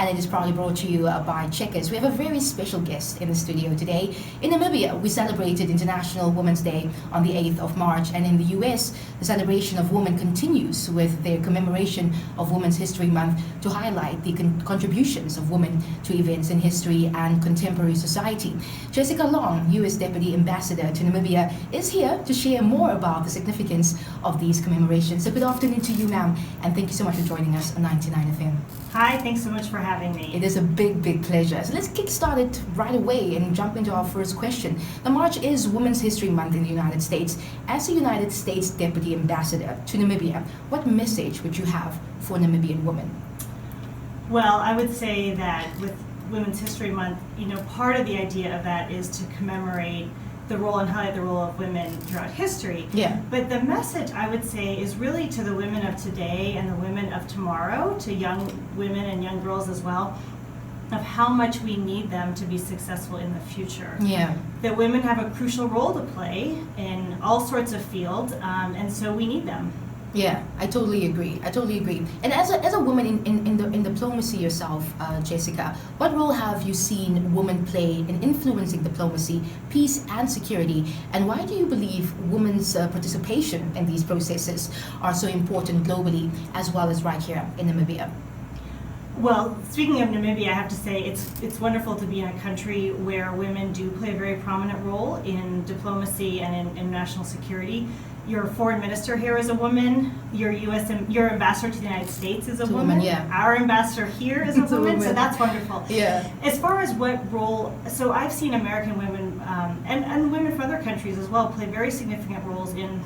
and it is proudly brought to you by Checkers. We have a very special guest in the studio today. In Namibia, we celebrated International Women's Day on the 8th of March, and in the U.S., the celebration of women continues with their commemoration of Women's History Month to highlight the contributions of women to events in history and contemporary society. Jessica Long, U.S Deputy Ambassador to Namibia, is here to share more about the significance of these commemorations. So good afternoon to you, ma'am, and thank you so much for joining us on 99 FM. Hi, thanks so much for having me. It is a big pleasure. So let's kickstart it right away and jump into our first question. The March is Women's History Month in the United States. As a United States Deputy Ambassador to Namibia, what message would you have for Namibian women? Well, I would say that with Women's History Month, part of the idea of that is to commemorate the role and highlight the role of women throughout history. Yeah. But the message, I would say, is really to the women of today and the women of tomorrow, to young women and young girls as well, of how much we need them to be successful in the future. Yeah. That women have a crucial role to play in all sorts of fields, and so we need them. Yeah, I totally agree. And as a woman in diplomacy yourself, Jessica, what role have you seen women play in influencing diplomacy, peace and security? And why do you believe women's participation in these processes are so important globally as well as right here in Namibia? Well, speaking of Namibia, I have to say it's wonderful to be in a country where women do play a very prominent role in diplomacy and in national security. Your foreign minister here is a woman. Your ambassador to the United States is a woman. Yeah. Our ambassador here is a woman, so that's wonderful. Yeah. As far as what role, so I've seen American women and women from other countries as well play very significant roles in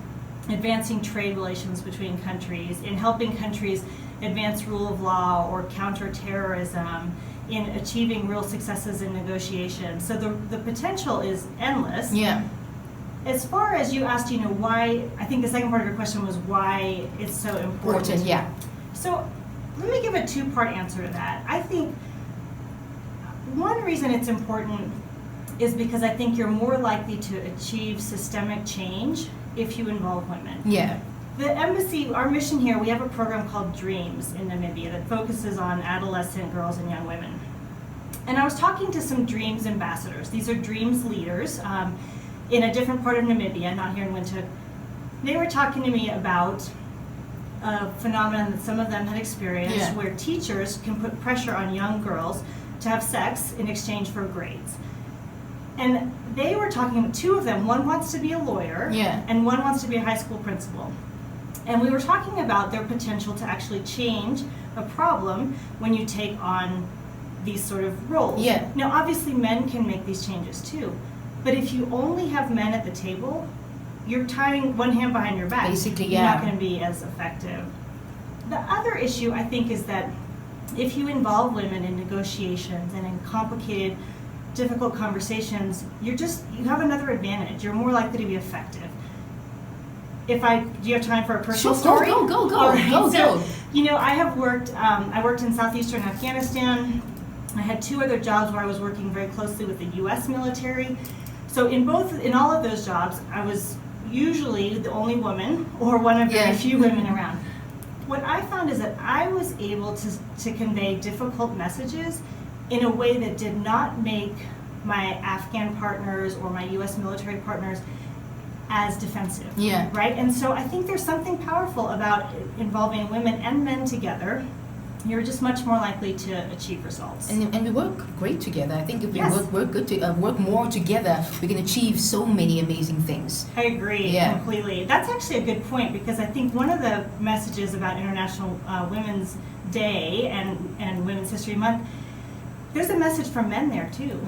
advancing trade relations between countries, in helping countries advance rule of law or counter terrorism, in achieving real successes in negotiations. So the potential is endless. Yeah. As far as you asked, why, I think the second part of your question was why it's so important. Yeah. So let me give a two-part answer to that. I think one reason it's important is because I think you're more likely to achieve systemic change if you involve women. Yeah. The embassy, our mission here, we have a program called Dreams in Namibia that focuses on adolescent girls and young women. And I was talking to some Dreams ambassadors. These are Dreams leaders in a different part of Namibia, not here in Windhoek. They were talking to me about a phenomenon that some of them had experienced where teachers can put pressure on young girls to have sex in exchange for grades. And they were talking, two of them, one wants to be a lawyer and one wants to be a high school principal. And we were talking about their potential to actually change a problem when you take on these sort of roles. Yeah. Now, obviously, men can make these changes too. But if you only have men at the table, you're tying one hand behind your back. Basically, You're not going to be as effective. The other issue, I think, is that if you involve women in negotiations and in complicated, difficult conversations, you have another advantage. You're more likely to be effective. Do you have time for a personal story? Go. Right. Go. I worked in southeastern Afghanistan. I had two other jobs where I was working very closely with the U.S. military. So in all of those jobs, I was usually the only woman or one of very few women around. What I found is that I was able to convey difficult messages in a way that did not make my Afghan partners or my U.S. military partners as defensive. Yeah. Right? And so I think there's something powerful about involving women and men together. You're just much more likely to achieve results. And we work great together. I think if we work more together, we can achieve so many amazing things. I agree completely. That's actually a good point, because I think one of the messages about International Women's Day and Women's History Month, there's a message from men there too.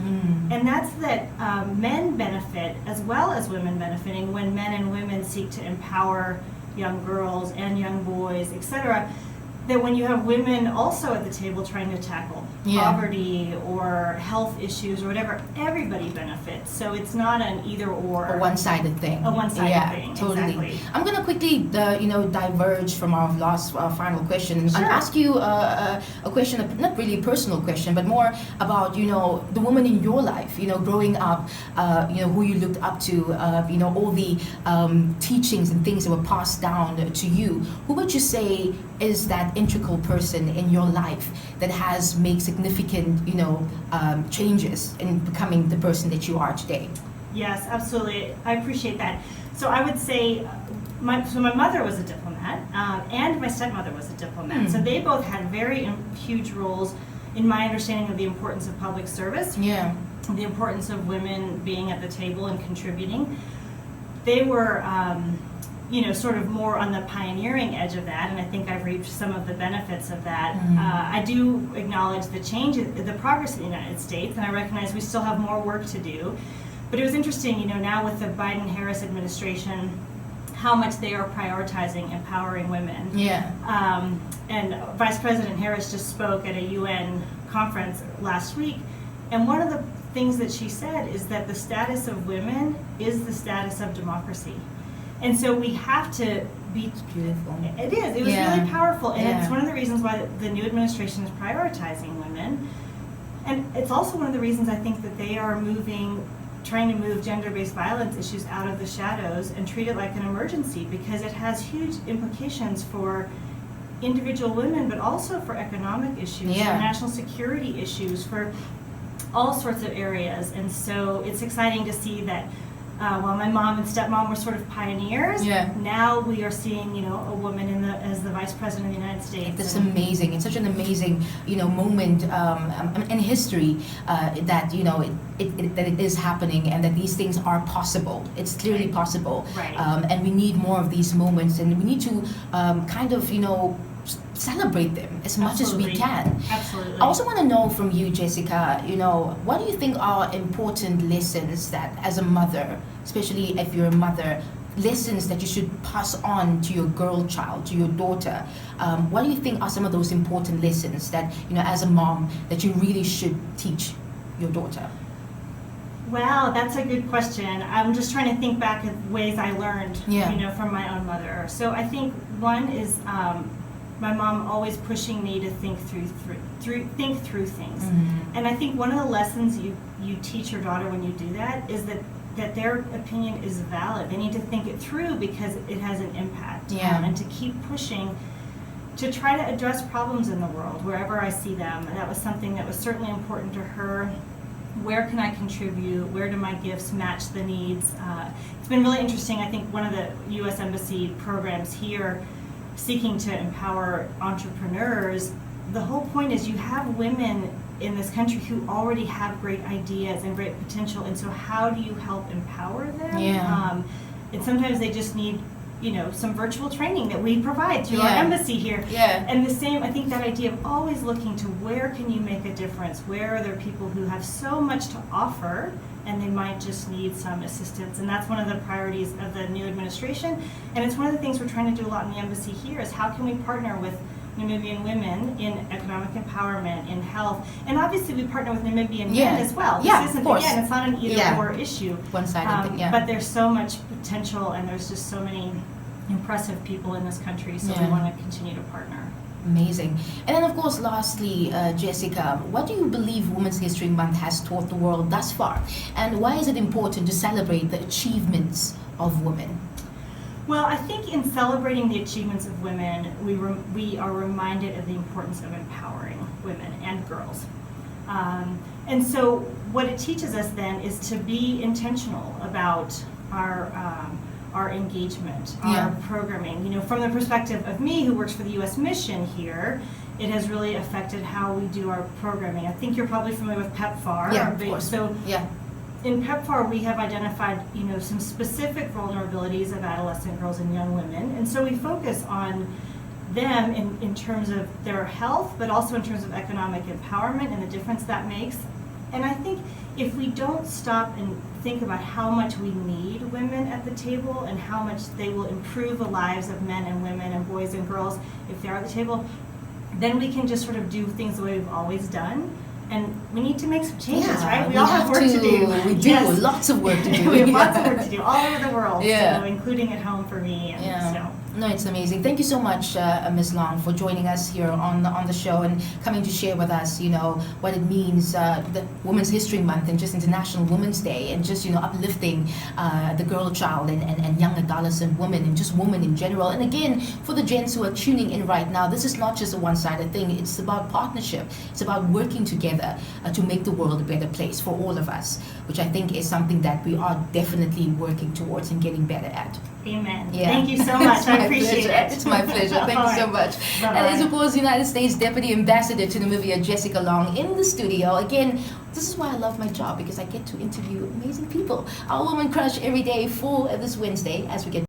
And that's that men benefit as well as women benefiting when men and women seek to empower young girls and young boys, etc. That when you have women also at the table trying to tackle poverty or health issues or whatever, everybody benefits. So it's not an either or. A one-sided thing. A one-sided thing, totally. Exactly. I'm going to quickly, diverge from our last final question and ask you a question, not really a personal question, but more about, the woman in your life, growing up, who you looked up to, all the teachings and things that were passed down to you. Who would you say is that integral person in your life that has made significant, changes in becoming the person that you are today? Yes, absolutely. I appreciate that. So I would say, my mother was a diplomat, and my stepmother was a diplomat. So they both had very huge roles in my understanding of the importance of public service. Yeah. The importance of women being at the table and contributing. They were, sort of more on the pioneering edge of that, and I think I've reaped some of the benefits of that. I do acknowledge the progress in the United States, and I recognize we still have more work to do. But it was interesting, now with the Biden-Harris administration, how much they are prioritizing empowering women. Yeah. And Vice President Harris just spoke at a UN conference last week, and one of the things that she said is that the status of women is the status of democracy. And so we have to be... It's beautiful. It is. It was really powerful, and Yeah. it's one of the reasons why the new administration is prioritizing women. And it's also one of the reasons I think that they are trying to move gender-based violence issues out of the shadows and treat it like an emergency, because it has huge implications for individual women, but also for economic issues, for national security issues, for all sorts of areas. And so it's exciting to see that while my mom and stepmom were sort of pioneers, now we are seeing, a woman as the Vice President of the United States. That's amazing. It's such an amazing, moment in history that it is happening, and that these things are possible. It's clearly possible, Right. And we need more of these moments, and we need to celebrate them as much as we can. Absolutely. I also want to know from you, Jessica, what do you think are important lessons that, as a mother, especially if you're a mother, lessons that you should pass on to your girl child, to your daughter? What do you think are some of those important lessons that, as a mom, that you really should teach your daughter? Wow, that's a good question. I'm just trying to think back of ways I learned, from my own mother. So I think one is my mom always pushing me to think through things. And I think one of the lessons you teach your daughter when you do that is that their opinion is valid. They need to think it through because it has an impact. And to keep pushing to try to address problems in the world wherever I see them. That was something that was certainly important to her. Where can I contribute? Where do my gifts match the needs? It's been really interesting. I think one of the U.S. Embassy programs here, seeking to empower entrepreneurs, the whole point is you have women in this country who already have great ideas and great potential, and so how do you help empower them? And sometimes they just need some virtual training that we provide through our embassy here. And the same, I think that idea of always looking to where can you make a difference? Where are there people who have so much to offer and they might just need some assistance? And that's one of the priorities of the new administration. And it's one of the things we're trying to do a lot in the embassy here is how can we partner with Namibian women in economic empowerment, in health, and obviously we partner with Namibian men as well. This isn't, again, it's not an either-or issue. One-sided thing, But there's so much potential, and there's just so many impressive people in this country, so we want to continue to partner. Amazing. And then, of course, lastly, Jessica, what do you believe Women's History Month has taught the world thus far? And why is it important to celebrate the achievements of women? Well, I think in celebrating the achievements of women, we are reminded of the importance of empowering women and girls. And so what it teaches us then is to be intentional about our engagement, our programming. From the perspective of me, who works for the U.S. mission here, it has really affected how we do our programming. I think you're probably familiar with PEPFAR. Of course. So in PEPFAR, we have identified, some specific vulnerabilities of adolescent girls and young women, and so we focus on them in terms of their health, but also in terms of economic empowerment and the difference that makes. And I think if we don't stop and think about how much we need women at the table and how much they will improve the lives of men and women and boys and girls if they're at the table, then we can just sort of do things the way we've always done. And we need to make some changes, right? We all have work to do. We do, lots of work to do. We have lots of work to do all over the world, so including at home for me. And so No, it's amazing. Thank you so much, Ms. Long, for joining us here on the show and coming to share with us, what it means, the Women's History Month and just International Women's Day, and just, uplifting the girl child and young adolescent women and just women in general. And again, for the gents who are tuning in right now, this is not just a one-sided thing. It's about partnership. It's about working together to make the world a better place for all of us, which I think is something that we are definitely working towards and getting better at. Amen. Yeah. Thank you so much. I appreciate it. It's my pleasure. Thank you so much. Bye-bye. And is, of course, United States Deputy Ambassador to Namibia, Jessica Long, in the studio. Again, this is why I love my job, because I get to interview amazing people. Our Woman Crush every day for this Wednesday as we get